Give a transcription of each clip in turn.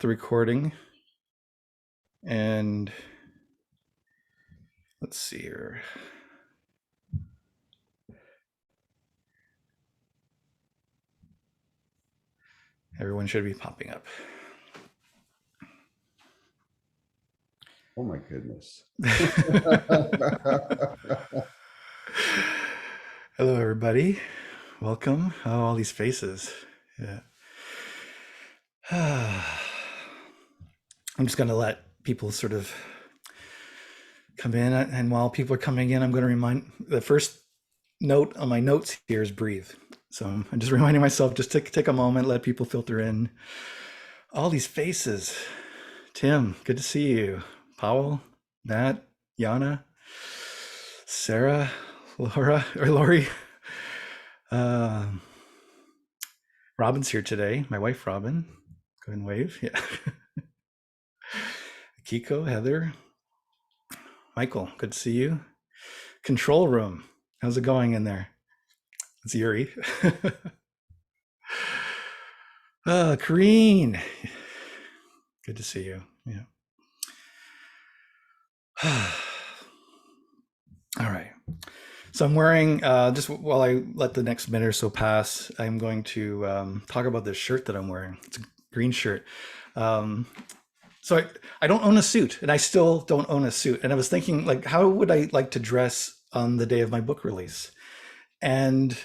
start the recording. And let's see here. Everyone should be popping up. Oh my goodness. Hello, everybody. Welcome. Oh, all these faces. Yeah. I'm just going to let people sort of come in. And while people are coming in, I'm going to remind the first note on my notes here is breathe. So I'm just reminding myself, just take a moment, let people filter in. All these faces. Tim, good to see you. Powell, Matt, Yana, Sarah, Lori. Robin's here today. My wife, Robin. Go ahead and wave. Yeah. Kiko, Heather, Michael, good to see you. Control room. How's it going in there? It's Yuri. Kareen. Good to see you. Yeah. All right. So I'm wearing, just while I let the next minute or so pass, I'm going to talk about this shirt that I'm wearing. It's a green shirt. So I don't own a suit, and I still don't own a suit. And I was thinking, like, how would I like to dress on the day of my book release? And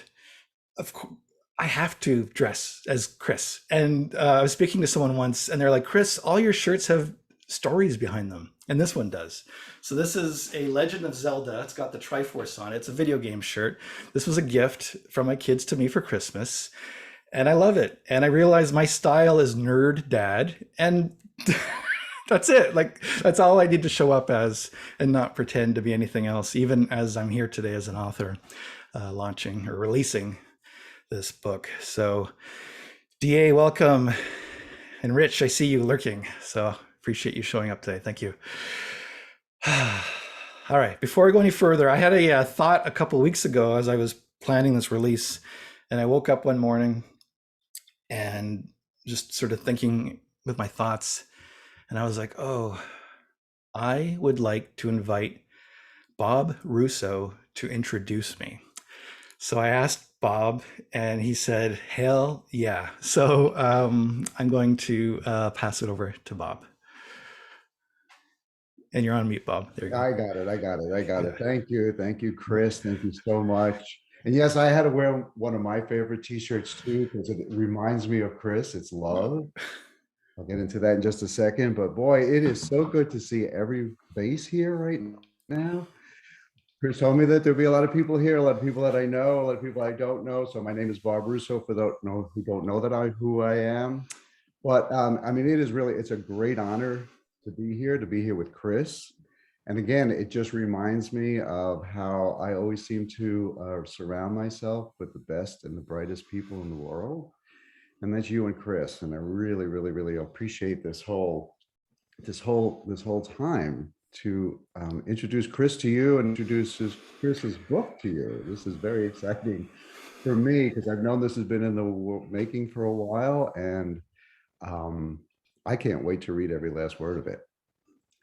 of course, I have to dress as Chris. And I was speaking to someone once, and they're like, Chris, all your shirts have stories behind them, and this one does. So this is a Legend of Zelda. It's got the Triforce on it. It's a video game shirt. This was a gift from my kids to me for Christmas, and I love it. And I realized my style is nerd dad, and that's it. Like, that's all I need to show up as and not pretend to be anything else, even as I'm here today as an author launching or releasing this book. So DA, welcome. And Rich, I see you lurking. So appreciate you showing up today. Thank you. All right, before I go any further, I had a thought a couple of weeks ago as I was planning this release, and I woke up one morning and just sort of thinking with my thoughts, and I was like, oh, I would like to invite Bob Russo to introduce me. So I asked Bob, and he said, hell yeah. So I'm going to pass it over to Bob. And you're on mute, Bob. There you go. I got it. Thank you, Chris. Thank you so much. And yes, I had to wear one of my favorite t-shirts too, because it reminds me of Chris. It's love. I'll get into that in just a second, but boy, it is so good to see every face here right now. Chris told me that there'll be a lot of people here, a lot of people that I know, a lot of people I don't know. So my name is Bob Russo, for those who don't know who I am. But I mean, it's a great honor to be here with Chris. And again, it just reminds me of how I always seem to surround myself with the best and the brightest people in the world. And that's you and Chris. And I really, really, really appreciate this whole time to introduce Chris to you and introduce Chris's book to you. This is very exciting for me because I've known this has been in the making for a while, and I can't wait to read every last word of it.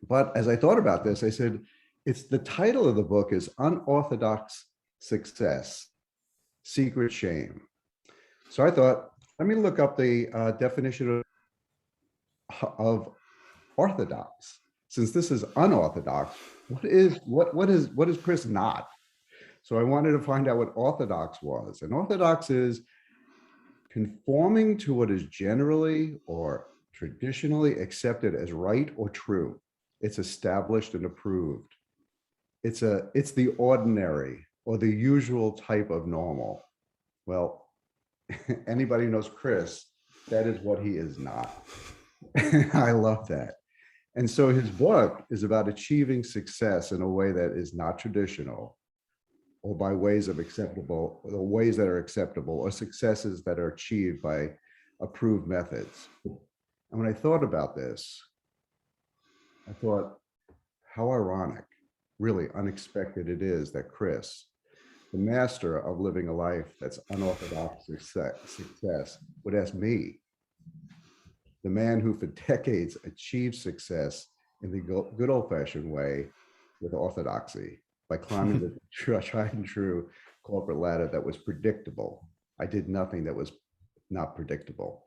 But as I thought about this, I said, it's the title of the book is Unorthodox Success, Secret Shame. So I thought, let me look up the definition of orthodox. Since this is unorthodox, what is Chris not? So I wanted to find out what orthodox was. And orthodox is conforming to what is generally or traditionally accepted as right or true. It's established and approved. It's the ordinary or the usual type of normal. Well, anybody knows Chris, that is what he is not. I love that. And so his book is about achieving success in a way that is not traditional, or by ways that are acceptable, or successes that are achieved by approved methods. And when I thought about this, I thought how ironic, really unexpected it is that Chris, the master of living a life that's unorthodox success, would ask me the man who for decades achieved success in the good old-fashioned way with orthodoxy by climbing the tried and true corporate ladder that was predictable. I did nothing that was not predictable,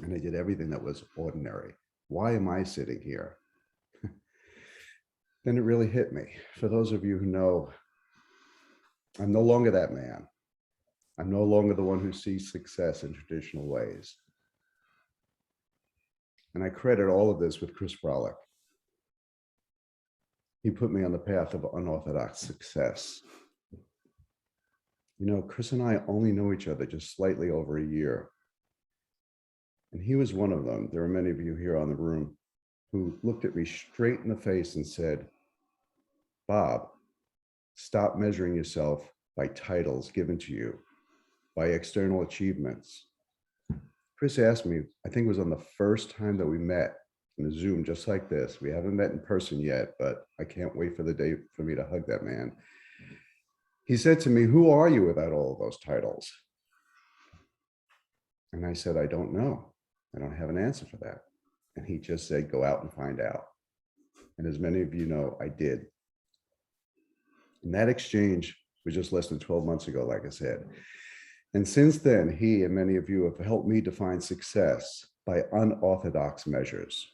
and I did everything that was ordinary. Why am I sitting here? Then it really hit me. For those of you who know, I'm no longer that man. I'm no longer the one who sees success in traditional ways. And I credit all of this with Chris Frolic. He put me on the path of unorthodox success. You know, Chris and I only know each other just slightly over a year. And he was one of them. There are many of you here on the room who looked at me straight in the face and said, Bob, stop measuring yourself by titles given to you, by external achievements. Chris asked me, I think it was on the first time that we met in a Zoom just like this. We haven't met in person yet, but I can't wait for the day for me to hug that man. He said to me, who are you without all of those titles? And I said, I don't know. I don't have an answer for that. And he just said, go out and find out. And as many of you know, I did. And that exchange was just less than 12 months ago, like I said. And since then, he and many of you have helped me define success by unorthodox measures,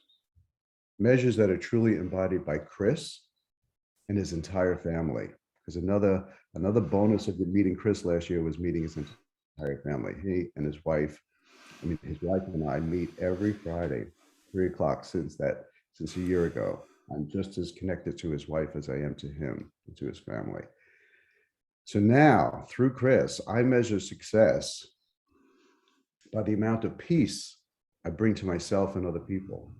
measures that are truly embodied by Chris and his entire family. Because another bonus of meeting Chris last year was meeting his entire family. He and his wife, his wife and I meet every Friday, 3 o'clock since a year ago. I'm just as connected to his wife as I am to him and to his family. So now, through Chris, I measure success by the amount of peace I bring to myself and other people,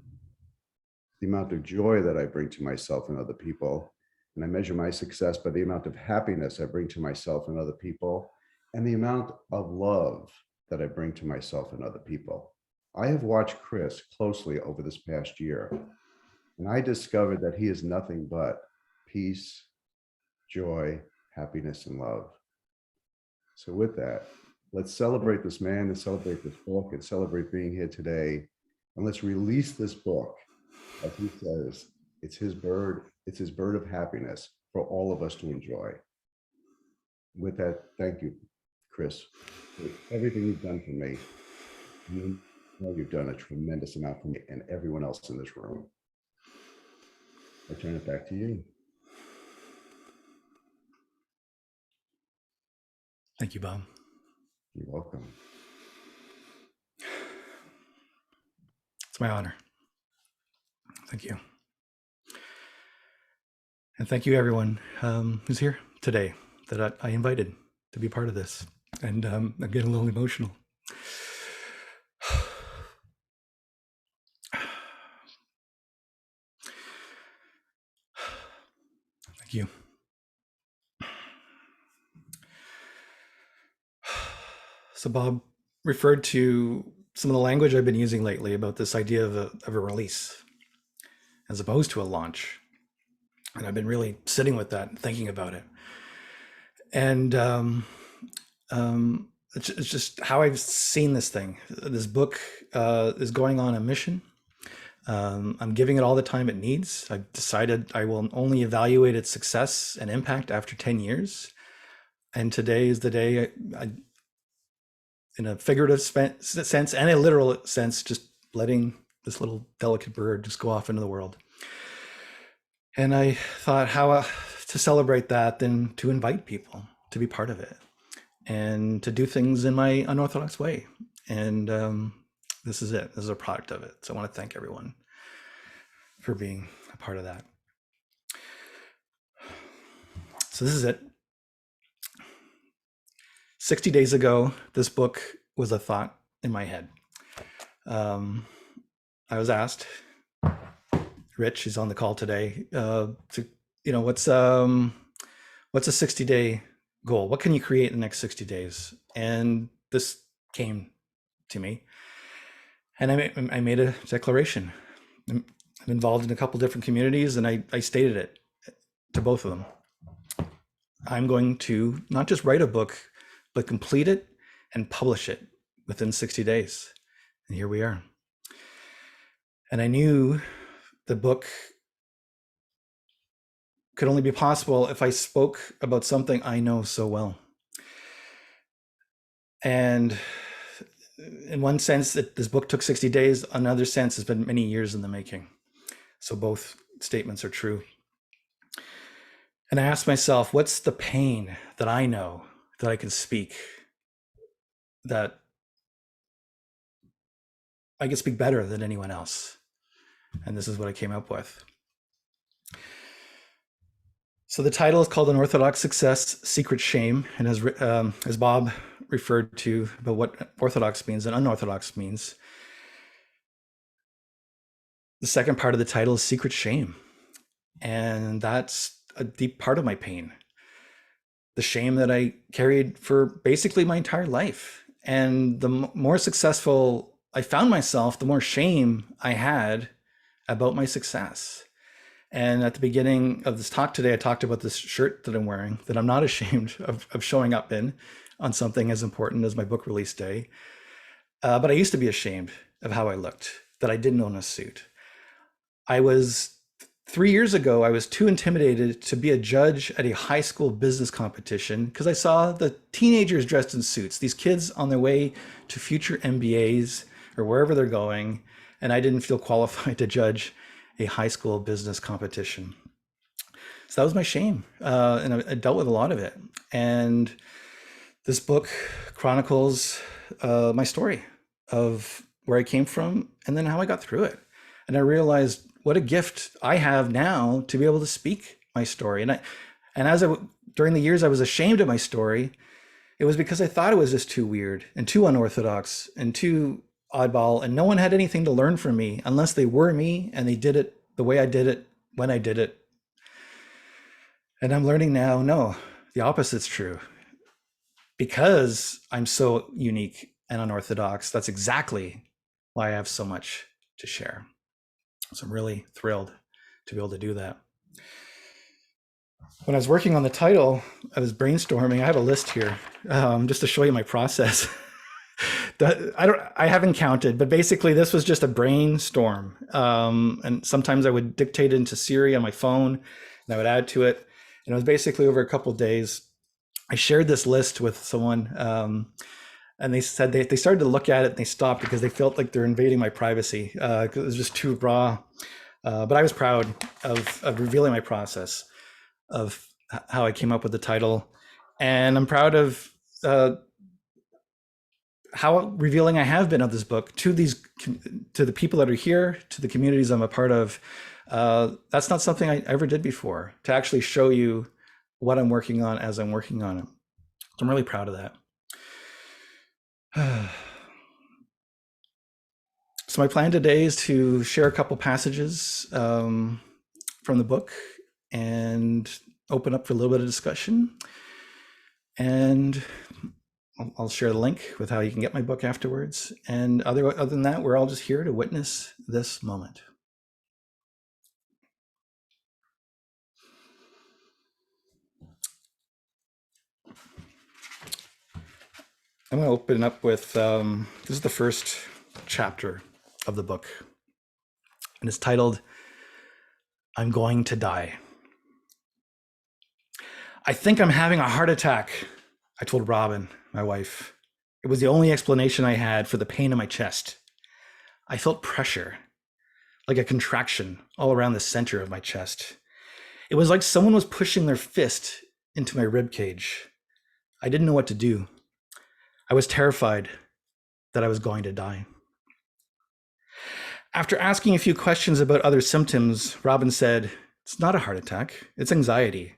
the amount of joy that I bring to myself and other people, and I measure my success by the amount of happiness I bring to myself and other people, and the amount of love that I bring to myself and other people. I have watched Chris closely over this past year, and I discovered that he is nothing but peace, joy, happiness, and love. So with that, let's celebrate this man and celebrate this book and celebrate being here today. And let's release this book. As he says, it's his bird of happiness for all of us to enjoy. With that, thank you, Chris, for everything you've done for me. You know you've done a tremendous amount for me and everyone else in this room. I turn it back to you. Thank you, Bob. You're welcome. It's my honor. Thank you. And thank you, everyone who's here today that I invited to be part of this. And I'm getting a little emotional. Thank you. So Bob referred to some of the language I've been using lately about this idea of a release as opposed to a launch. And I've been really sitting with that and thinking about it. And it's just how I've seen this thing. This book is going on a mission. I'm giving it all the time it needs. I've decided I will only evaluate its success and impact after 10 years. And today is the day I in a figurative sense and a literal sense, just letting this little delicate bird just go off into the world. And I thought how to celebrate that than to invite people to be part of it and to do things in my unorthodox way. And this is it. This is a product of it. So I want to thank everyone for being a part of that. So this is it. 60 days ago, this book was a thought in my head. I was asked, Rich, he's on the call today, what's a 60-day goal? What can you create in the next 60 days? And this came to me, and I made a declaration. I'm involved in a couple different communities, and I stated it to both of them. I'm going to not just write a book, but complete it and publish it within 60 days. And here we are. And I knew the book could only be possible if I spoke about something I know so well. And in one sense, this book took 60 days. Another sense, it's been many years in the making. So both statements are true. And I asked myself, what's the pain that I know that I can speak, that I can speak better than anyone else? And this is what I came up with. So the title is called Unorthodox Success, Secret Shame. And as Bob referred to about what orthodox means and unorthodox means, the second part of the title is Secret Shame. And that's a deep part of my pain. The shame that I carried for basically my entire life. And the more successful I found myself, the more shame I had about my success. And at the beginning of this talk today, I talked about this shirt that I'm wearing, that I'm not ashamed of showing up in on something as important as my book release day. But I used to be ashamed of how I looked, that I didn't own a suit. 3 years ago, I was too intimidated to be a judge at a high school business competition because I saw the teenagers dressed in suits, these kids on their way to future MBAs or wherever they're going, and I didn't feel qualified to judge a high school business competition. So that was my shame, and I dealt with a lot of it. And this book chronicles my story of where I came from and then how I got through it. And I realized what a gift I have now to be able to speak my story. During the years I was ashamed of my story, it was because I thought it was just too weird and too unorthodox and too oddball, and no one had anything to learn from me unless they were me and they did it the way I did it when I did it. And I'm learning now, no, the opposite's true. Because I'm so unique and unorthodox, that's exactly why I have so much to share. So I'm really thrilled to be able to do that. When I was working on the title, I was brainstorming. I have a list here just to show you my process. I haven't counted, but basically this was just a brainstorm. And sometimes I would dictate it into Siri on my phone and I would add to it. And it was basically over a couple of days. I shared this list with someone and they said they started to look at it and they stopped because they felt like they're invading my privacy because it was just too raw. But I was proud of revealing my process of how I came up with the title. And I'm proud of how revealing I have been of this book to the people that are here, to the communities I'm a part of. That's not something I ever did before, to actually show you what I'm working on as I'm working on it. So I'm really proud of that. So my plan today is to share a couple passages from the book and open up for a little bit of discussion. And I'll share the link with how you can get my book afterwards. And other than that, we're all just here to witness this moment. I'm going to open up with, this is the first chapter of the book. And it's titled, I'm Going to Die. I think I'm having a heart attack, I told Robin, my wife. It was the only explanation I had for the pain in my chest. I felt pressure, like a contraction all around the center of my chest. It was like someone was pushing their fist into my rib cage. I didn't know what to do. I was terrified that I was going to die. After asking a few questions about other symptoms, Robin said, it's not a heart attack, it's anxiety.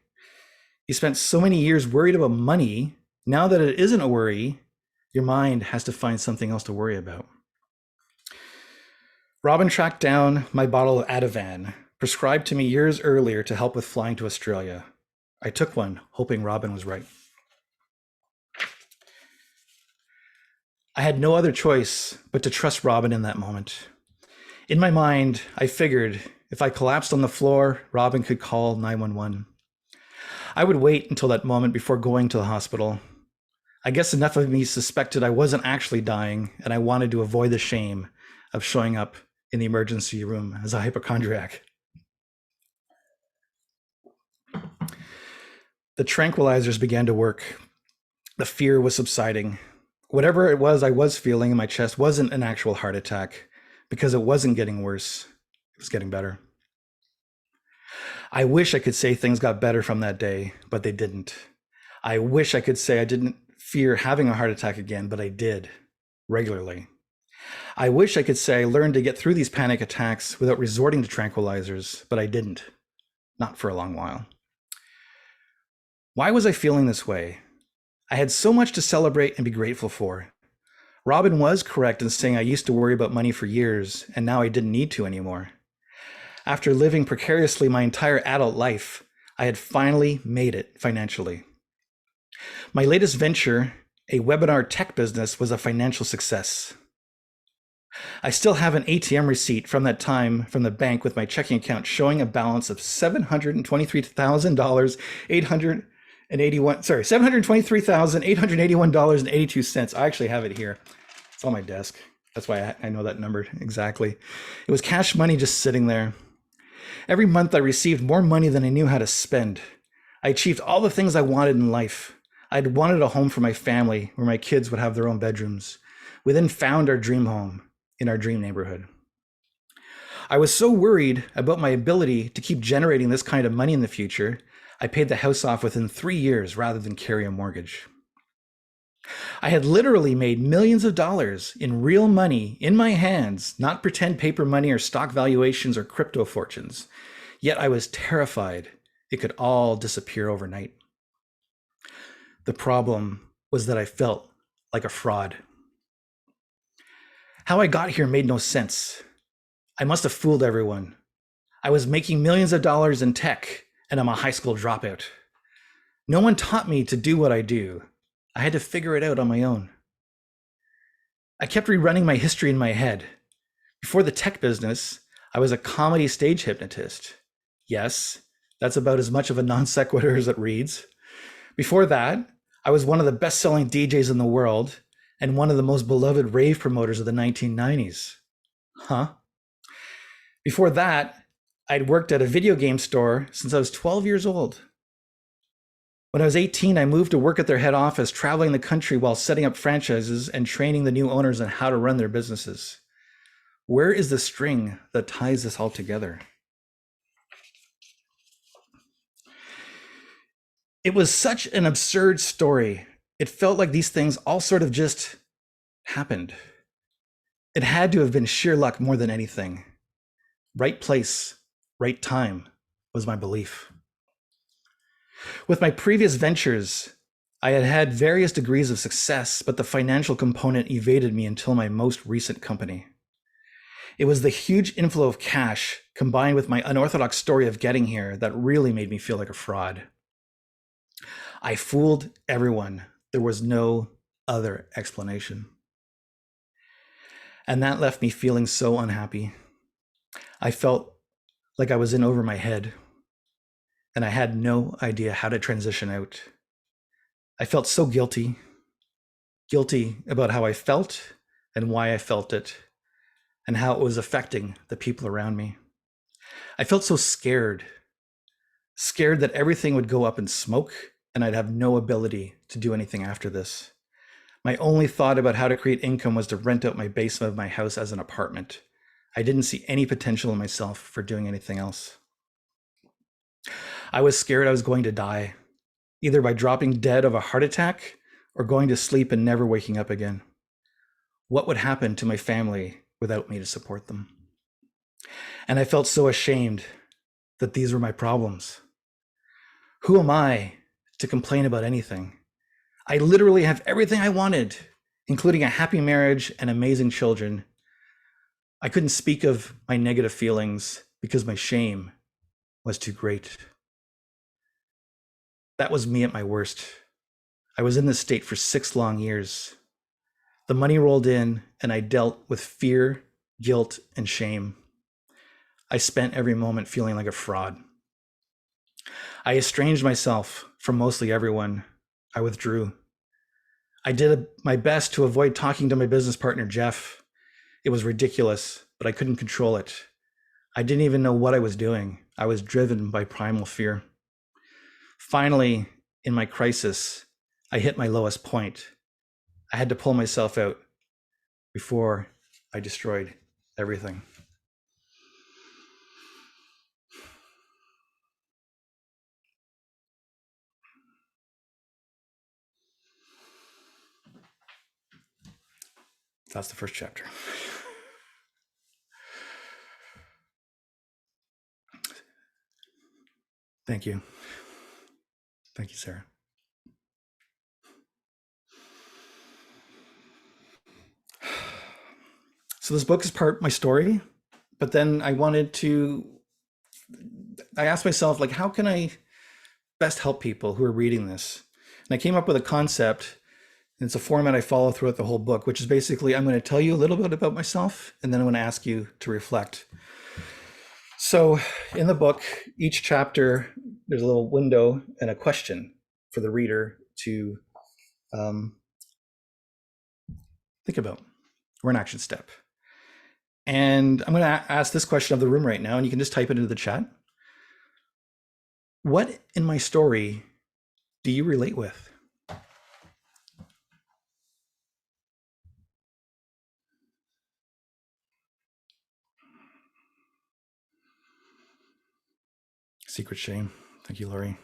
You spent so many years worried about money. Now that it isn't a worry, your mind has to find something else to worry about. Robin tracked down my bottle of Ativan, prescribed to me years earlier to help with flying to Australia. I took one, hoping Robin was right. I had no other choice but to trust Robin in that moment. In my mind, I figured if I collapsed on the floor, Robin could call 911. I would wait until that moment before going to the hospital. I guess enough of me suspected I wasn't actually dying, and I wanted to avoid the shame of showing up in the emergency room as a hypochondriac. The tranquilizers began to work. The fear was subsiding. Whatever it was I was feeling in my chest wasn't an actual heart attack, because it wasn't getting worse. It was getting better. I wish I could say things got better from that day, but they didn't. I wish I could say I didn't fear having a heart attack again, but I did, regularly. I wish I could say I learned to get through these panic attacks without resorting to tranquilizers, but I didn't. Not for a long while. Why was I feeling this way? I had so much to celebrate and be grateful for. Robin was correct in saying I used to worry about money for years, and now I didn't need to anymore. After living precariously my entire adult life, I had finally made it financially. My latest venture, a webinar tech business, was a financial success. I still have an ATM receipt from that time from the bank with my checking account showing a balance of $723,881.82. I actually have it here. It's on my desk. That's why I know that number exactly. It was cash money just sitting there. Every month I received more money than I knew how to spend. I achieved all the things I wanted in life. I'd wanted a home for my family where my kids would have their own bedrooms. We then found our dream home in our dream neighborhood. I was so worried about my ability to keep generating this kind of money in the future, I paid the house off within 3 years rather than carry a mortgage. I had literally made millions of dollars in real money in my hands, not pretend paper money or stock valuations or crypto fortunes. Yet I was terrified it could all disappear overnight. The problem was that I felt like a fraud. How I got here made no sense. I must have fooled everyone. I was making millions of dollars in tech, and I'm a high school dropout. No one taught me to do what I do. I had to figure it out on my own. I kept rerunning my history in my head. Before the tech business, I was a comedy stage hypnotist. Yes, that's about as much of a non sequitur as it reads. Before that, I was one of the best-selling DJs in the world and one of the most beloved rave promoters of the 1990s. Huh? Before that, I'd worked at a video game store since I was 12 years old. When I was 18, I moved to work at their head office, traveling the country while setting up franchises and training the new owners on how to run their businesses. Where is the string that ties this all together? It was such an absurd story. It felt like these things all sort of just happened. It had to have been sheer luck more than anything. Right place, right time was my belief. With my previous ventures, I had had various degrees of success, but the financial component evaded me until my most recent company. It was the huge inflow of cash combined with my unorthodox story of getting here that really made me feel like a fraud. I fooled everyone. There was no other explanation. And that left me feeling so unhappy. I felt like I was in over my head, and I had no idea how to transition out. I felt so guilty about how I felt and why I felt it, and how it was affecting the people around me. I felt so scared that everything would go up in smoke and I'd have no ability to do anything after this. My only thought about how to create income was to rent out my basement of my house as an apartment. I didn't see any potential in myself for doing anything else. I was scared I was going to die, either by dropping dead of a heart attack or going to sleep and never waking up again. What would happen to my family without me to support them? And I felt so ashamed that these were my problems. Who am I to complain about anything? I literally have everything I wanted, including a happy marriage and amazing children. I couldn't speak of my negative feelings because my shame was too great. That was me at my worst. I was in this state for 6 long years. The money rolled in and I dealt with fear, guilt, and shame. I spent every moment feeling like a fraud. I estranged myself from mostly everyone. I withdrew. I did my best to avoid talking to my business partner, Jeff. It was ridiculous. but I couldn't control it. I didn't even know what I was doing. I was driven by primal fear. Finally, in my crisis, I hit my lowest point. I had to pull myself out before I destroyed everything. That's the first chapter. Thank you. Thank you, Sarah. So this book is part my story, but then I asked myself, like, how can I best help people who are reading this? And I came up with a concept. It's a format I follow throughout the whole book, which is basically, I'm going to tell you a little bit about myself, and then I'm going to ask you to reflect. So in the book, each chapter, there's a little window and a question for the reader to think about, or an action step. And I'm going to ask this question of the room right now, and you can just type it into the chat. What in my story do you relate with? Secret shame. Thank you, Laurie.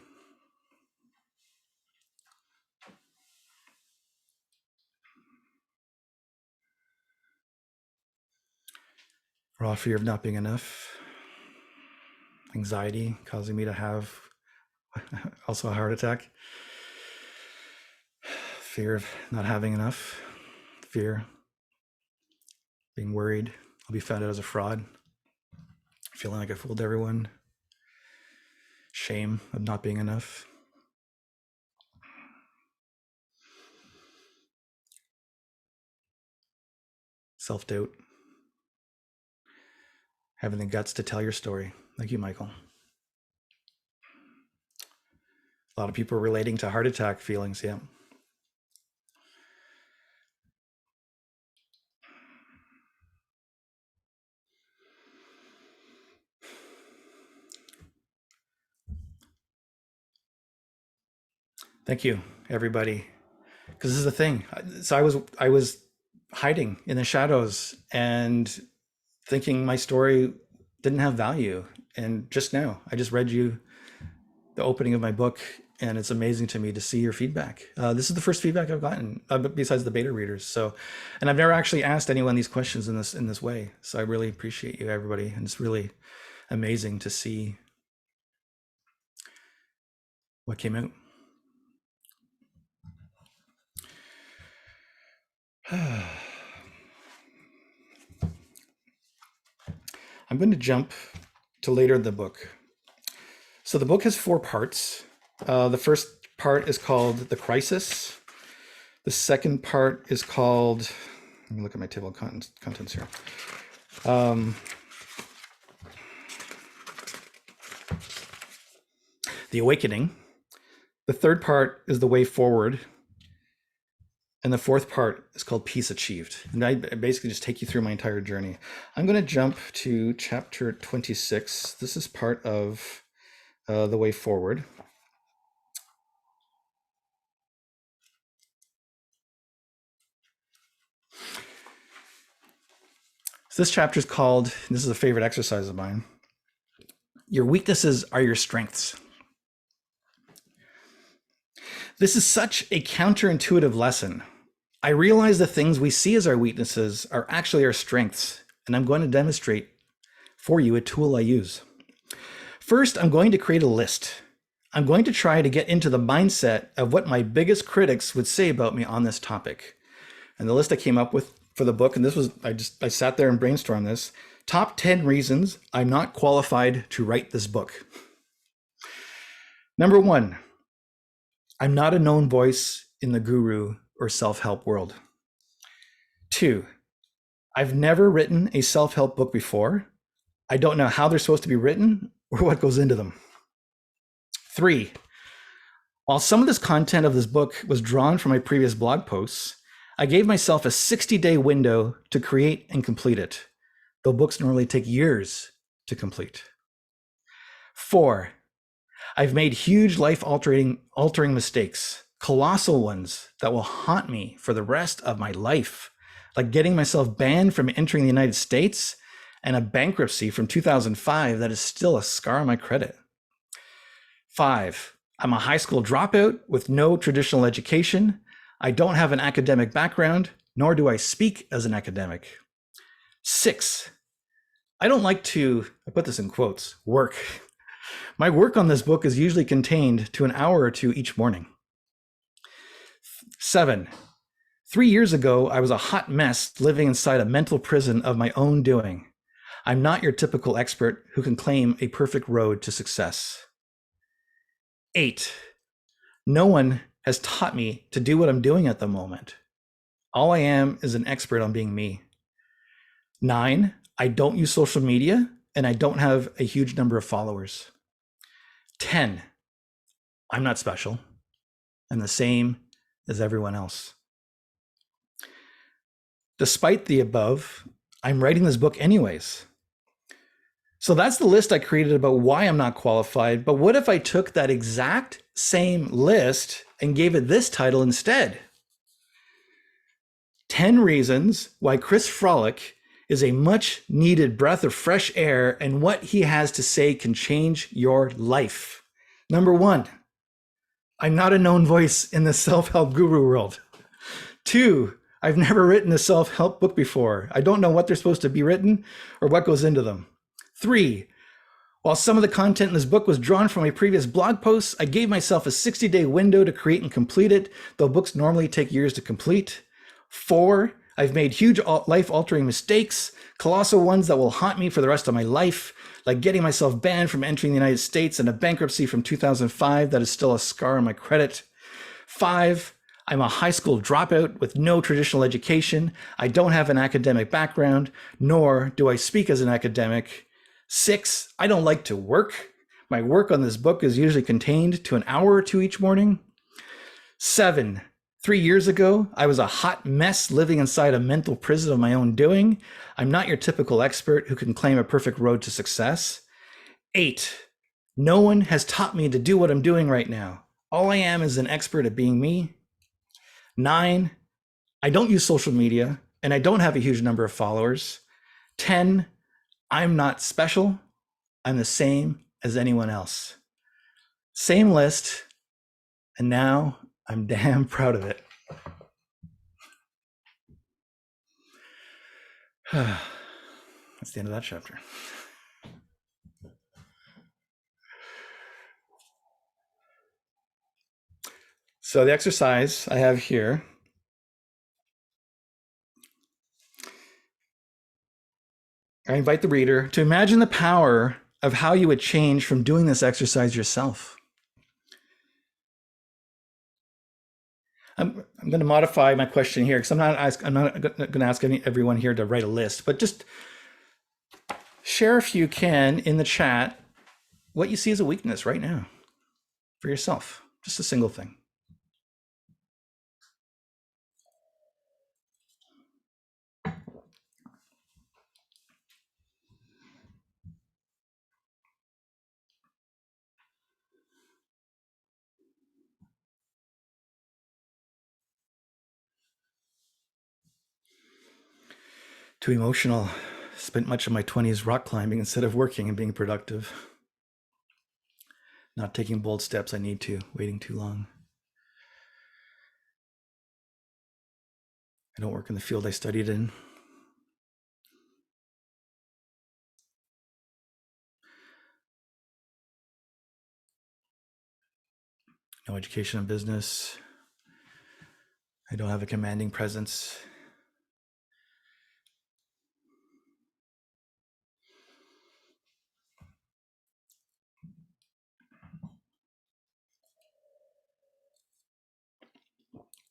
Raw fear of not being enough. Anxiety causing me to have also a heart attack. Fear of not having enough. Fear. Being worried I'll be found out as a fraud. Feeling like I fooled everyone. Shame of not being enough. Self-doubt. Having the guts to tell your story. Thank you, Michael. A lot of people are relating to heart attack feelings, yeah. Thank you, everybody. Because this is the thing. So I was hiding in the shadows and thinking my story didn't have value. And just now, I just read you the opening of my book, and it's amazing to me to see your feedback. This is the first feedback I've gotten, besides the beta readers. So, and I've never actually asked anyone these questions in this way. So I really appreciate you, everybody, and it's really amazing to see what came out. I'm going to jump to later in the book. So the book has 4 parts. The first part is called The Crisis. The second part is called, let me look at my table of contents here. The Awakening. The third part is The Way Forward. And the fourth part is called Peace Achieved. And I basically just take you through my entire journey. I'm going to jump to chapter 26. This is part of The Way Forward. So this chapter is called, this is a favorite exercise of mine, Your Weaknesses Are Your Strengths. This is such a counterintuitive lesson. I realize the things we see as our weaknesses are actually our strengths, and I'm going to demonstrate for you a tool I use. First, I'm going to create a list. I'm going to try to get into the mindset of what my biggest critics would say about me on this topic. And the list I came up with for the book, and this was, I sat there and brainstormed this, top 10 reasons I'm not qualified to write this book. Number 1, I'm not a known voice in the guru or self-help world. 2, I've never written a self-help book before. I don't know how they're supposed to be written or what goes into them. 3, while some of this content of this book was drawn from my previous blog posts, I gave myself a 60-day window to create and complete it. though books normally take years to complete. 4, I've made huge life-altering mistakes, colossal ones that will haunt me for the rest of my life, like getting myself banned from entering the United States and a bankruptcy from 2005 that is still a scar on my credit. 5, I'm a high school dropout with no traditional education. I don't have an academic background, nor do I speak as an academic. 6, I don't like to, I put this in quotes, work. My work on this book is usually contained to an hour or two each morning. 7, 3 years ago, I was a hot mess living inside a mental prison of my own doing. I'm not your typical expert who can claim a perfect road to success. 8, no one has taught me to do what I'm doing at the moment. All I am is an expert on being me. 9, I don't use social media and I don't have a huge number of followers. 10, I'm not special. I'm the same as everyone else. Despite the above, I'm writing this book anyways. So that's the list I created about why I'm not qualified. But what if I took that exact same list and gave it this title instead? 10 reasons why Chris Frolic is a much needed breath of fresh air and what he has to say can change your life. Number 1, I'm not a known voice in the self-help guru world. 2, I've never written a self-help book before. I don't know what they're supposed to be written or what goes into them. 3, while some of the content in this book was drawn from my previous blog posts, I gave myself a 60-day window to create and complete it, though books normally take years to complete. 4, I've made huge life-altering mistakes, colossal ones that will haunt me for the rest of my life, like getting myself banned from entering the United States and a bankruptcy from 2005 that is still a scar on my credit. 5, I'm a high school dropout with no traditional education. I don't have an academic background, nor do I speak as an academic. 6, I don't like to work. My work on this book is usually contained to an hour or two each morning. 7, 3 years ago, I was a hot mess living inside a mental prison of my own doing. I'm not your typical expert who can claim a perfect road to success. 8, no one has taught me to do what I'm doing right now. All I am is an expert at being me. 9, I don't use social media and I don't have a huge number of followers. 10, I'm not special. I'm the same as anyone else. Same list, and now I'm damn proud of it. That's the end of that chapter. So the exercise I have here, I invite the reader to imagine the power of how you would change from doing this exercise yourself. I'm going to modify my question here because I'm not going to ask everyone here to write a list, but just share if you can in the chat what you see as a weakness right now for yourself. Just a single thing. Too emotional. Spent much of my 20s rock climbing instead of working and being productive. Not taking bold steps I need to, waiting too long. I don't work in the field I studied in. No education in business. I don't have a commanding presence.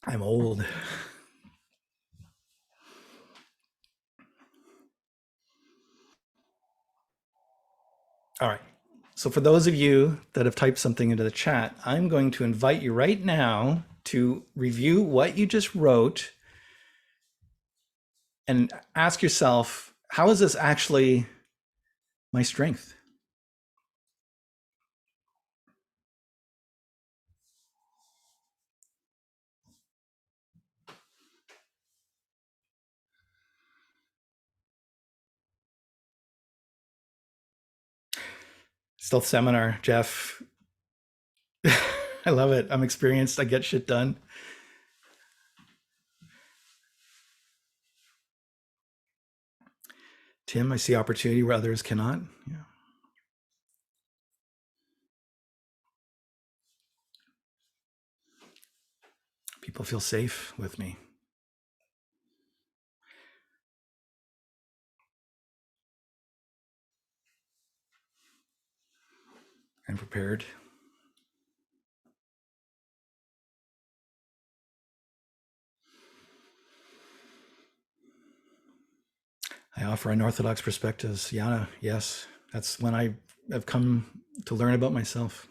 I'm old. All right. So for those of you that have typed something into the chat, I'm going to invite you right now to review what you just wrote and ask yourself, how is this actually my strength? Stealth seminar, Jeff. I love it. I'm experienced. I get shit done. Tim, I see opportunity where others cannot. Yeah. People feel safe with me. I'm prepared. I offer unorthodox perspectives. Yana, yes, that's when I have come to learn about myself.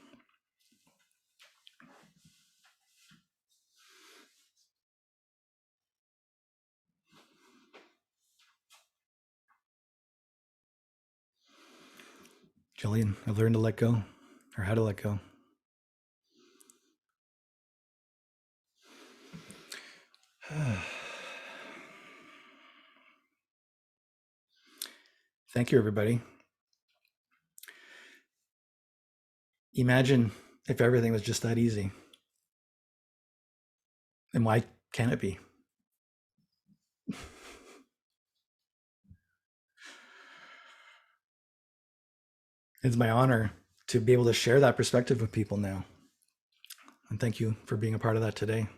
Gillian, I've learned to let go, or how to let go. Thank you, everybody. Imagine if everything was just that easy. And why can't it be? It's my honor to be able to share that perspective with people now. And thank you for being a part of that today.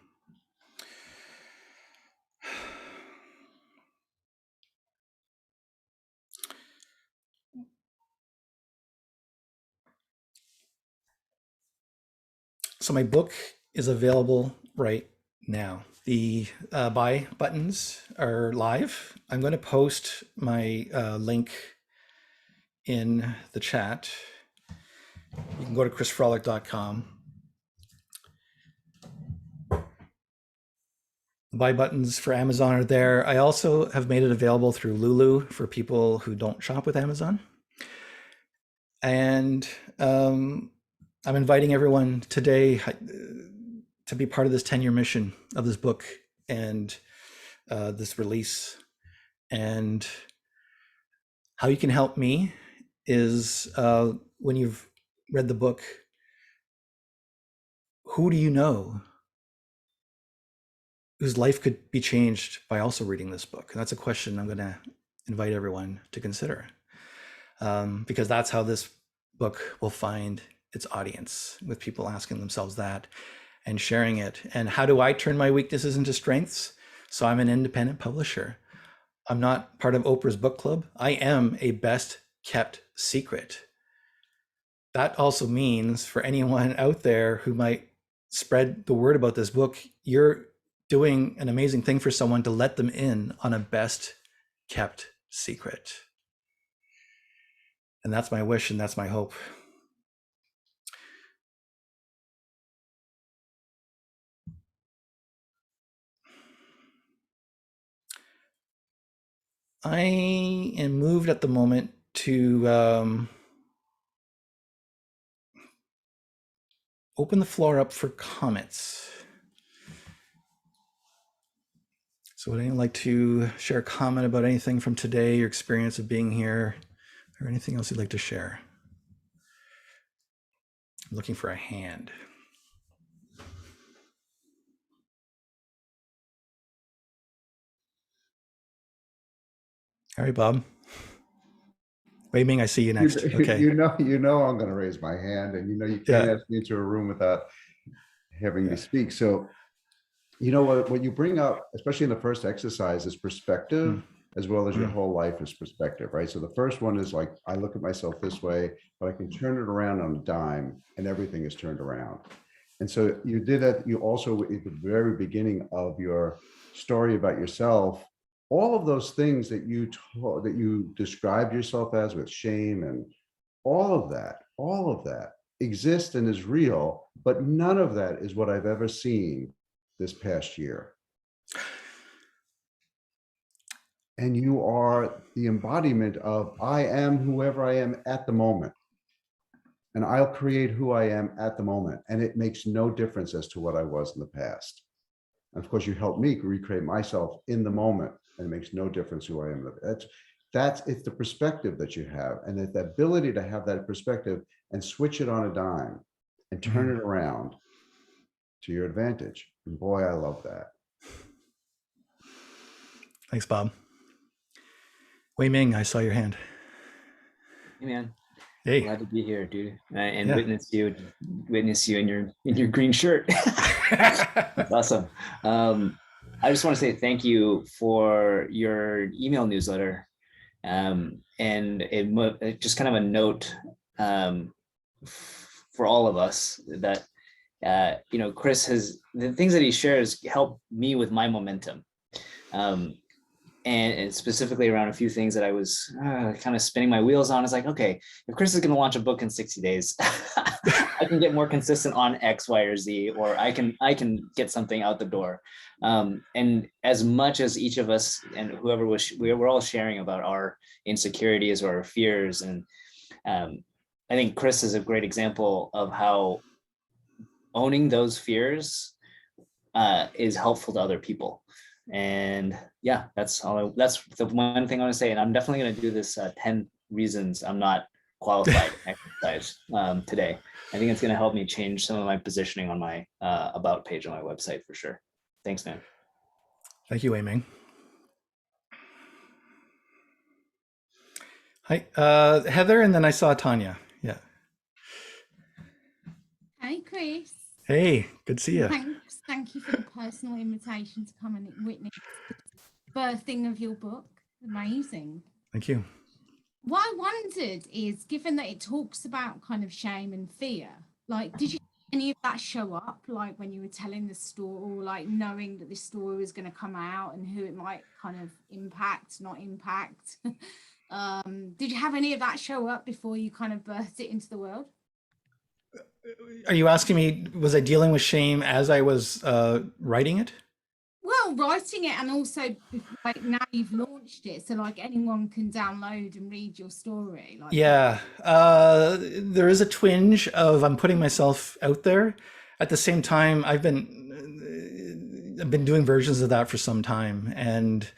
So my book is available right now. The buy buttons are live. I'm going to post my link in the chat. You can go to chrisfrolic.com. The buy buttons for Amazon are there. I also have made it available through Lulu for people who don't shop with Amazon. And I'm inviting everyone today to be part of this 10-year mission of this book and this release. And how you can help me is when you've read the book, who do you know whose life could be changed by also reading this book? And that's a question I'm going to invite everyone to consider, because that's how this book will find its audience, with people asking themselves that and sharing it. And how do I turn my weaknesses into strengths? So I'm an independent publisher. I'm not part of Oprah's book club. I am a best kept secret. That also means for anyone out there who might spread the word about this book, you're doing an amazing thing for someone to let them in on a best kept secret. And that's my wish, and that's my hope. I am moved at the moment to open the floor up for comments. So would anyone like to share a comment about anything from today, your experience of being here, or anything else you'd like to share? I'm looking for a hand. All right, Bob. Wei-Ming, I see you next. Okay. You know, I'm going to raise my hand, and you can't ask me into a room without having me speak. So, what you bring up, especially in the first exercise, is perspective, as well as your whole life is perspective, right? So the first one is like, I look at myself this way, but I can turn it around on a dime, and everything is turned around. And so you did that. You also, at the very beginning of your story about yourself, all of those things that you described yourself as, with shame and all of that exists and is real, but none of that is what I've ever seen this past year. And you are the embodiment of I am whoever I am at the moment. And I'll create who I am at the moment. And it makes no difference as to what I was in the past. And of course, you help me recreate myself in the moment, and it makes no difference who I am. It's the perspective that you have, and the ability to have that perspective and switch it on a dime and turn Mhm. it around to your advantage. And boy, I love that. Thanks, Bob. Wei Ming, I saw your hand. Hey man, Hey. glad to be here, dude, and Yeah. witness you in your green shirt. That's awesome. I just want to say thank you for your email newsletter, and it just kind of a note for all of us that Chris has the things that he shares help me with my momentum. And specifically around a few things that I was kind of spinning my wheels on. It's like, okay, if Chris is going to launch a book in 60 days, I can get more consistent on X, Y, or Z, or I can get something out the door. And as much as each of us and whoever we're all sharing about our insecurities or our fears, and I think Chris is a great example of how owning those fears is helpful to other people. And yeah, that's that's the one thing I want to say. And I'm definitely going to do this 10 reasons I'm not qualified exercise today. I think it's going to help me change some of my positioning on my about page on my website for sure. Thanks, man. Thank you, Wei Ming. Hi, Heather, and then I saw Tonia. Yeah. Hey, Chris. Hey, good to see you. Thank you for the personal invitation to come and witness the birthing of your book. Amazing. Thank you. What I wondered is, given that it talks about kind of shame and fear, like, did you see any of that show up, like when you were telling the story, or like knowing that this story was going to come out and who it might kind of impact, not impact? Did you have any of that show up before you kind of birthed it into the world? Are you asking me, was I dealing with shame as I was writing it? Well, writing it, and also like now you've launched it, so like anyone can download and read your story. Like, Yeah, there is a twinge of I'm putting myself out there. At the same time, I've been doing versions of that for some time, and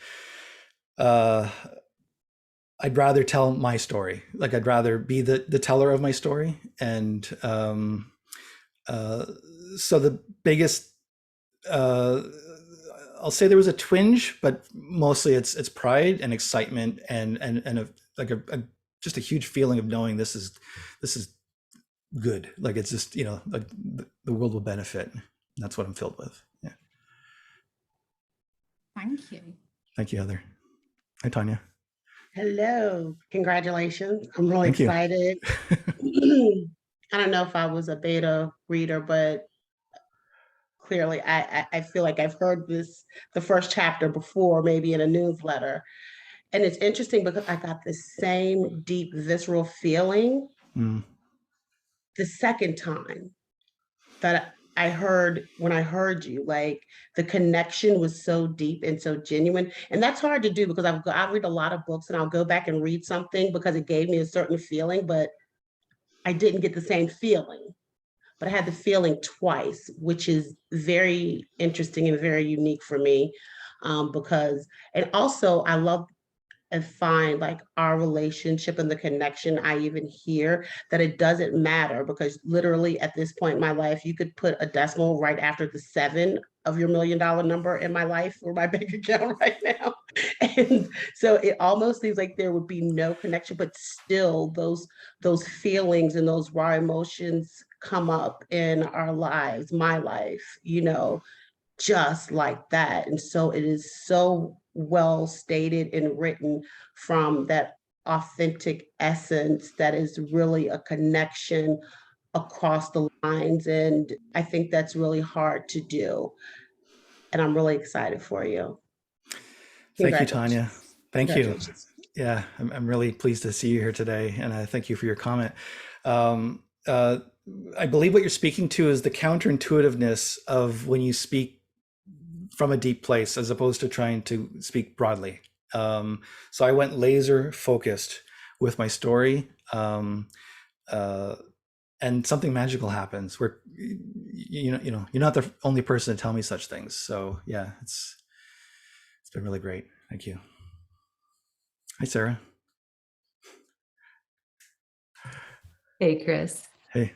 I'd rather tell my story. Like I'd rather be the teller of my story, and so the biggest I'll say there was a twinge, but mostly it's pride and excitement and just a huge feeling of knowing this is good. Like it's just like the world will benefit. That's what I'm filled with. Yeah. thank you. Thank you, Heather. Hi, Tonia. Hello, congratulations. I'm really Thank you. excited. I don't know if I was a beta reader, but clearly I feel like I've heard the first chapter before, maybe in a newsletter. And it's interesting because I got the same deep visceral feeling Mm. the second time that I heard when I heard you. Like the connection was so deep and so genuine. And that's hard to do because I read a lot of books and I'll go back and read something because it gave me a certain feeling, but I didn't get the same feeling. But I had the feeling twice, which is very interesting and very unique for me. Because, and also I love and find like our relationship and the connection. I even hear that it doesn't matter because literally at this point in my life, you could put a decimal right after the 7 of your $1 million number in my life or my bank account right now. And so it almost seems like there would be no connection, but still those feelings and those raw emotions come up in our lives, my life, just like that. And so it is so well stated and written from that authentic essence that is really a connection across the lines. And I think that's really hard to do. And I'm really excited for you. Thank you, Tonia. Congratulations. Thank you. Congratulations. Yeah, I'm really pleased to see you here today, and I thank you for your comment. I believe what you're speaking to is the counterintuitiveness of when you speak from a deep place as opposed to trying to speak broadly. So I went laser focused with my story. And something magical happens where you're not the only person to tell me such things. So yeah, it's been really great. Thank you. Hi, Sarah. Hey, Chris. Hey.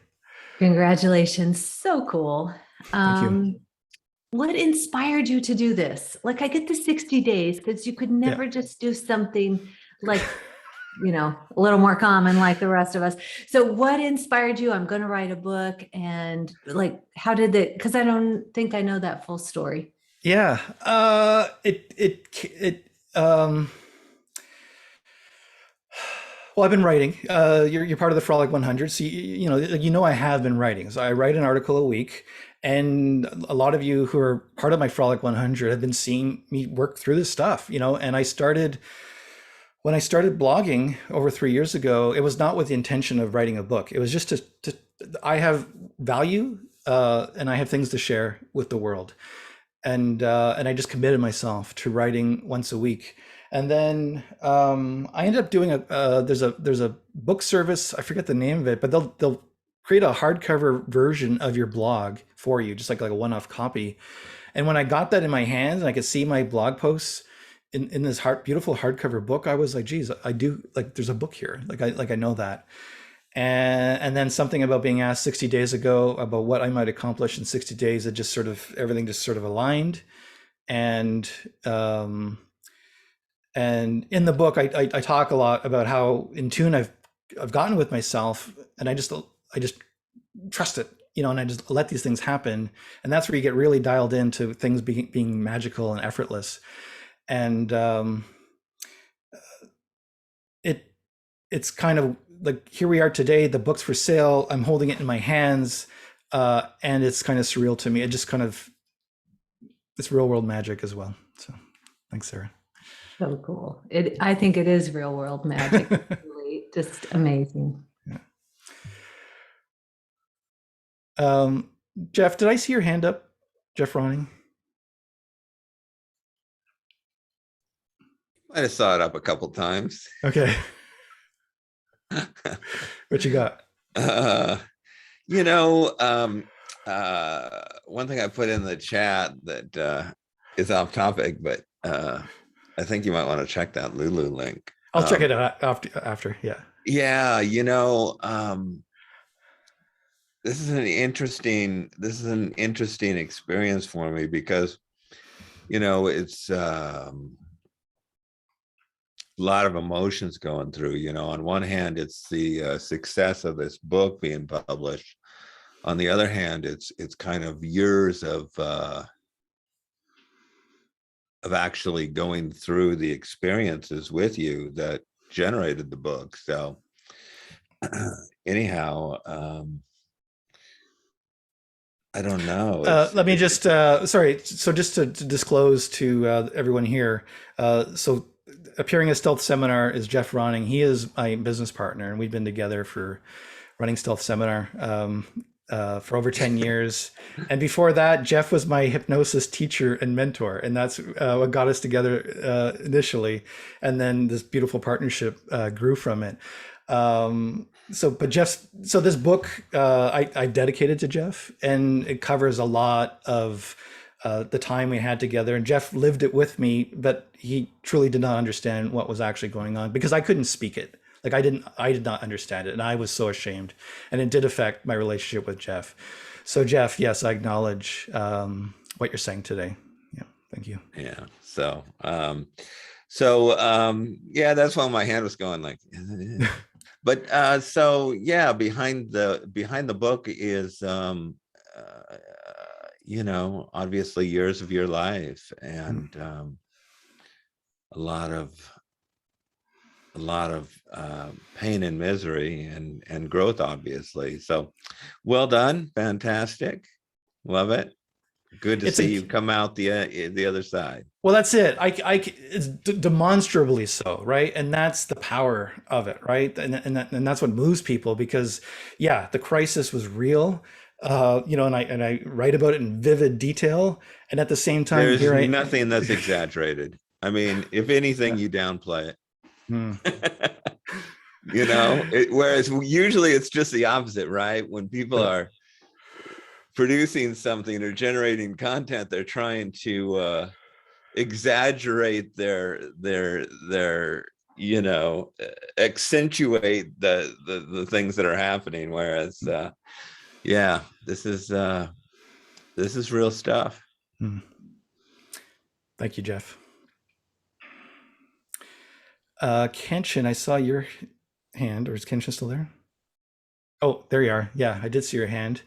Congratulations. So cool. Thank you. What inspired you to do this? Like, I get the 60 days because you could never just do something like, a little more common like the rest of us. So what inspired you? I'm going to write a book. And like, how did that? Because I don't think I know that full story. Yeah. Well, I've been writing. You're part of the Frolic 100, so I have been writing. So I write an article a week, and a lot of you who are part of my Frolic 100 have been seeing me work through this stuff. And when I started blogging over 3 years ago, it was not with the intention of writing a book. It was just I have value, and I have things to share with the world, and I just committed myself to writing once a week. And then I ended up doing there's a book service, I forget the name of it, but they'll create a hardcover version of your blog for you, just like a one-off copy. And when I got that in my hands and I could see my blog posts in this beautiful hardcover book, I was like, geez, I do, like, there's a book here. I know that. And then something about being asked 60 days ago about what I might accomplish in 60 days, everything just sort of aligned. And in the book, I talk a lot about how in tune I've gotten with myself, and I just trust it, and I just let these things happen. And that's where you get really dialed into things being magical and effortless. And it's kind of like, here we are today, the book's for sale, I'm holding it in my hands, and it's kind of surreal to me. It's real world magic as well. So thanks, Sarah. So cool. I think it is real world magic. Really just amazing. Yeah. Jeff, did I see your hand up? Jeff Ronning? I just saw it up a couple times. Okay. What you got? One thing I put in the chat that is off topic, but I think you might want to check that Lulu link. I'll check it out after. Yeah. Yeah. This is an interesting experience for me because, it's a lot of emotions going through. On one hand, it's the success of this book being published. On the other hand, it's kind of years of actually going through the experiences with you that generated the book. So anyhow, I don't know. Let me just, sorry. So just to disclose to everyone here, so appearing at Stealth Seminar is Jeff Ronning. He is my business partner, and we've been together for running Stealth Seminar for over 10 years. And before that, Jeff was my hypnosis teacher and mentor. And that's what got us together initially. And then this beautiful partnership grew from it. So this book I dedicated to Jeff, and it covers a lot of the time we had together. And Jeff lived it with me, but he truly did not understand what was actually going on because I couldn't speak it. Like I did not understand it, and I was so ashamed, and it did affect my relationship with Jeff. So Jeff, yes, I acknowledge what you're saying today. Yeah, thank you. Yeah. So yeah, that's why my hand was going like. But so yeah, behind the book is obviously years of your life and a lot of pain and misery and growth, obviously. So well done, fantastic, love it. Good to see you come out the other side. Well, that's it. It's demonstrably so, right? And that's the power of it, right? And that's what moves people because, yeah, the crisis was real, and I write about it in vivid detail. And at the same time, there's nothing that's exaggerated. I mean, if anything, Yeah. you downplay it. Mm. You know, whereas usually it's just the opposite, right? When people Yeah. are producing something or generating content, they're trying to exaggerate their you know, accentuate the things that are happening. Whereas yeah, this is real stuff. Mm. Thank you, Jeff. Kenshin, I saw your hand, or is Kenshin still there? Oh, there you are. Yeah, I did see your hand.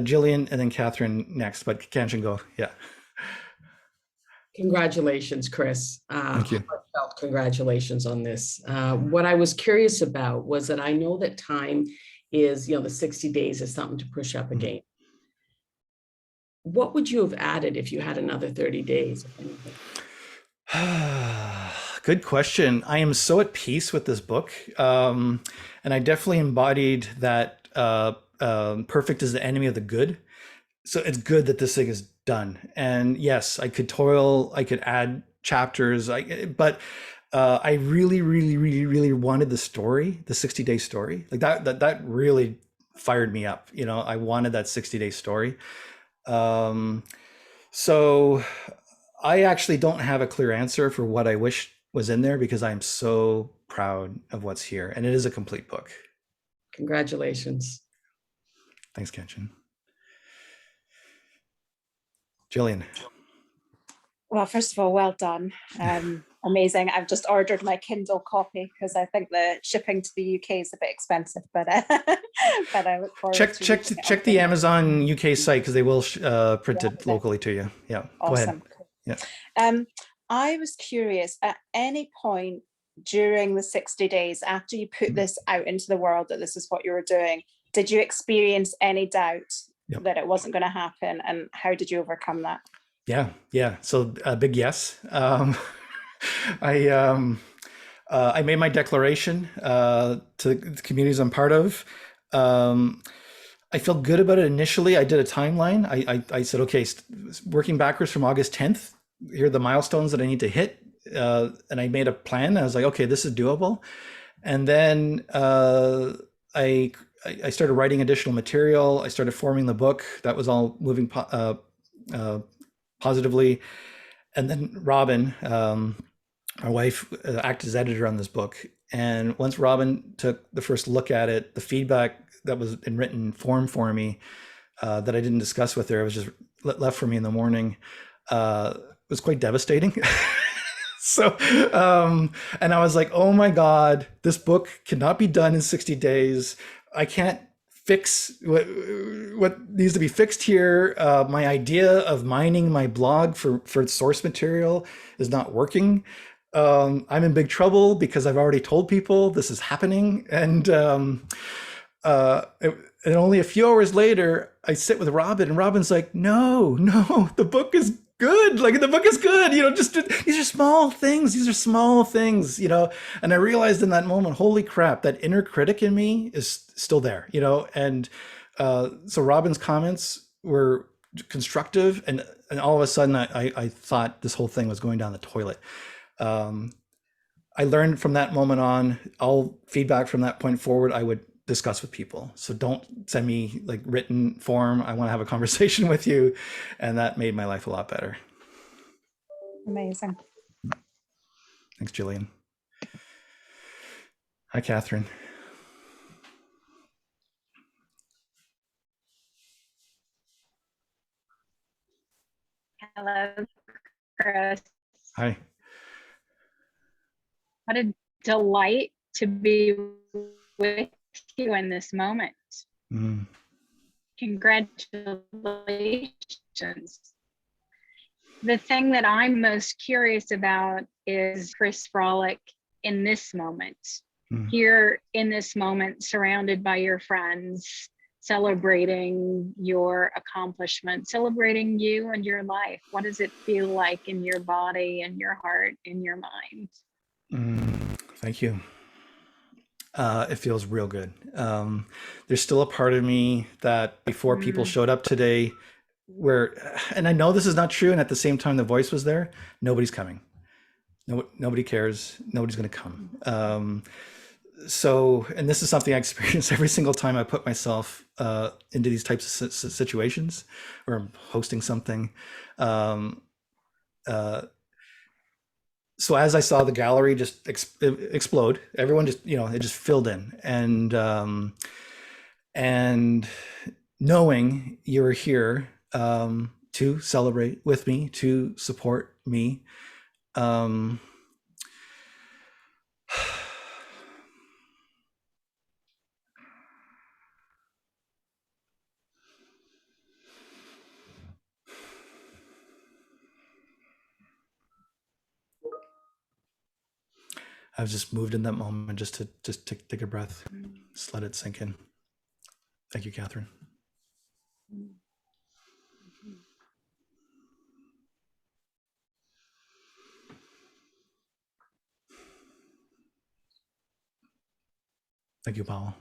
Gillian and then Catherine next, but Kenshin, go. Yeah. Congratulations, Chris. Thank you. Heartfelt congratulations on this. What I was curious about was that I know that time is, the 60 days is something to push up again. What would you have added if you had another 30 days, if anything? Good question. I am so at peace with this book. And I definitely embodied that perfect is the enemy of the good. So it's good that this thing is done. And yes, I could toil, I could add chapters, but I really, really, really, really wanted the story, the 60-day story. Like that really fired me up. I wanted that 60-day story. So I actually don't have a clear answer for what I wish was in there, because I'm so proud of what's here, and it is a complete book. Congratulations. Thanks, Kenshin. Gillian. Well, first of all, well done. Amazing. I've just ordered my Kindle copy because I think the shipping to the UK is a bit expensive, but but I look forward check to check the Amazon UK site, because they will print it locally to you. Yeah. Awesome. Go ahead. Yeah. I was curious, at any point during the 60 days after you put this out into the world that this is what you were doing, did you experience any doubt that it wasn't going to happen, and how did you overcome that? Yeah. So a big yes. I made my declaration to the communities I'm part of. I felt good about it initially. I did a timeline. I said, okay, working backwards from August 10th, here are the milestones that I need to hit. And I made a plan. I was like, okay, this is doable. And then I started writing additional material. I started forming the book. That was all moving positively. And then Robin, my wife, acted as editor on this book. And once Robin took the first look at it, the feedback that was in written form for me that I didn't discuss with her, it was just left for me in the morning, was quite devastating. So, and I was like, oh my God, this book cannot be done in 60 days. I can't fix what needs to be fixed here. My idea of mining my blog for source material is not working. I'm in big trouble because I've already told people this is happening. And only a few hours later, I sit with Robin, and Robin's like, no, the book is good. Like, the book is good. Just these are small things. And I realized in that moment, holy crap, that inner critic in me is still there, And so Robin's comments were constructive, and all of a sudden I thought this whole thing was going down the toilet. I learned from that moment on, all feedback from that point forward, I would discuss with people. So don't send me like written form. I want to have a conversation with you. And that made my life a lot better. Amazing. Thanks, Gillian. Hi, Catherine. Hello, Chris. Hi. What a delight to be with you in this moment. Mm. Congratulations. The thing that I'm most curious about is Chris Frolic in this moment. Here in this moment, surrounded by your friends, celebrating your accomplishment, celebrating you and your life. What does it feel like in your body, in your heart, in your mind? Thank you. It feels real good. There's still a part of me that before people showed up today and I know this is not true, and at the same time the voice was there, nobody's coming. Nobody cares. Nobody's going to come. So, and this is something I experience every single time I put myself into these types of situations, or I'm hosting something. So as I saw the gallery just explode, everyone just, it just filled in, and knowing you were here to celebrate with me, to support me. I was just moved in that moment just to take a breath, just let it sink in. Thank you, Catherine. Thank you, Paul.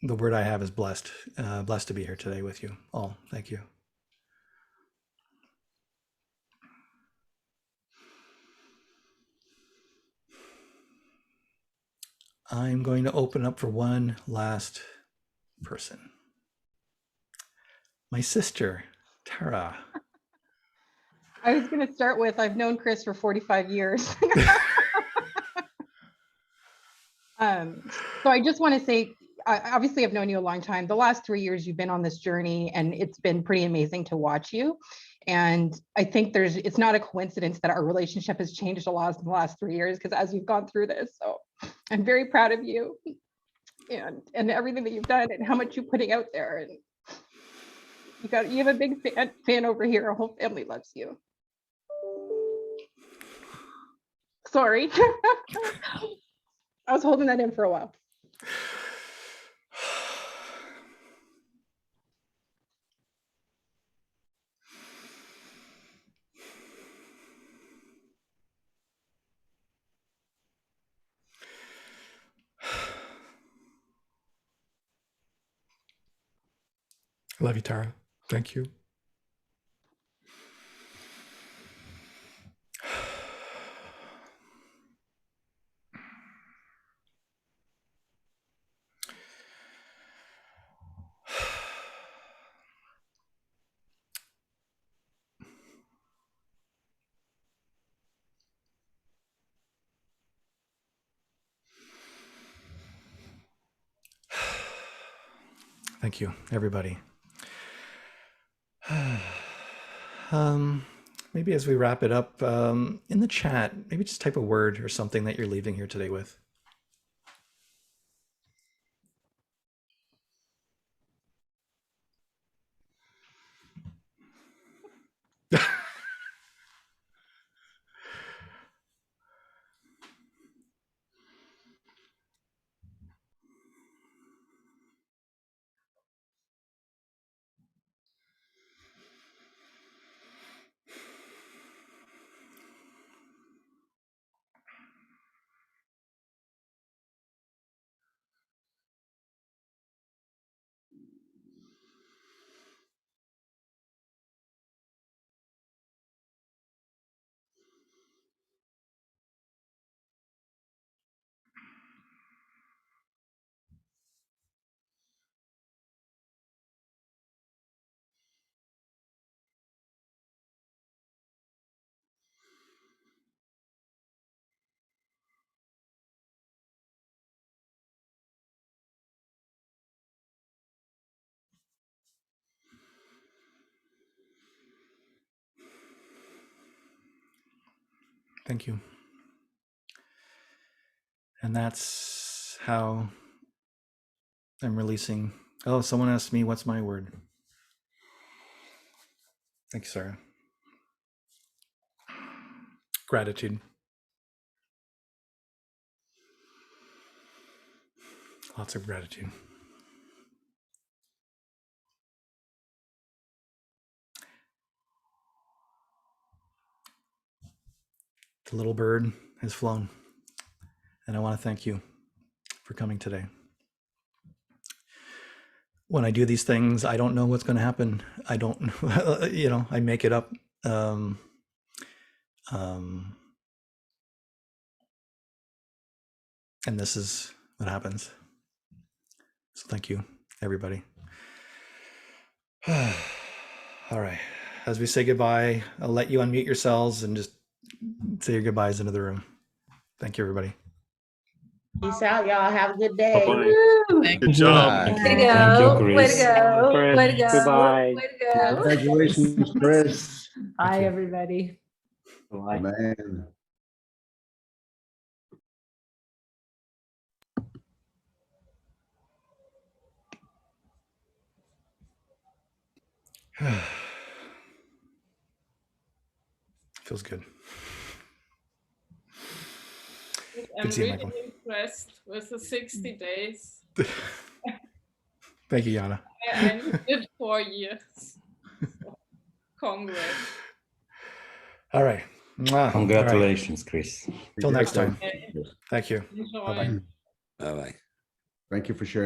The word I have is blessed. Blessed to be here today with you all. Thank you. I'm going to open up for one last person. My sister, Tara. I was going to start with, I've known Chris for 45 years. So I just want to say, obviously I've known you a long time. The last 3 years you've been on this journey, and it's been pretty amazing to watch you. And I think it's not a coincidence that our relationship has changed a lot in the last 3 years, because as you've gone through this, so I'm very proud of you and everything that you've done and how much you're putting out there. And you have a big fan over here. Our whole family loves you. Sorry. I was holding that in for a while. Love you, Tara. Thank you. Thank you, everybody. Maybe as we wrap it up, in the chat, maybe just type a word or something that you're leaving here today with. Thank you. And that's how I'm releasing. Oh, someone asked me, what's my word? Thank you, Sarah. Gratitude. Lots of gratitude. The little bird has flown. And I want to thank you for coming today. When I do these things, I don't know what's going to happen. I don't, you know, I make it up. And this is what happens. So thank you, everybody. All right. As we say goodbye, I'll let you unmute yourselves and just say your goodbyes into the room. Thank you, everybody. Peace out, y'all. Have a good day. Woo! Good job. Way to Thank go. you, Way to Chris. go. Chris, Way to go. goodbye. Way to go. Congratulations, Chris. Bye, everybody. Bye. Man. Feels good. I'm to see you, really Michael. impressed with the 60 days. Thank you, Yana. And you did 4 years. So, congrats. All right. Mwah. Congratulations, Chris. Till next time. Okay. Thank you. Enjoy. Bye-bye. Bye-bye. Thank you for sharing.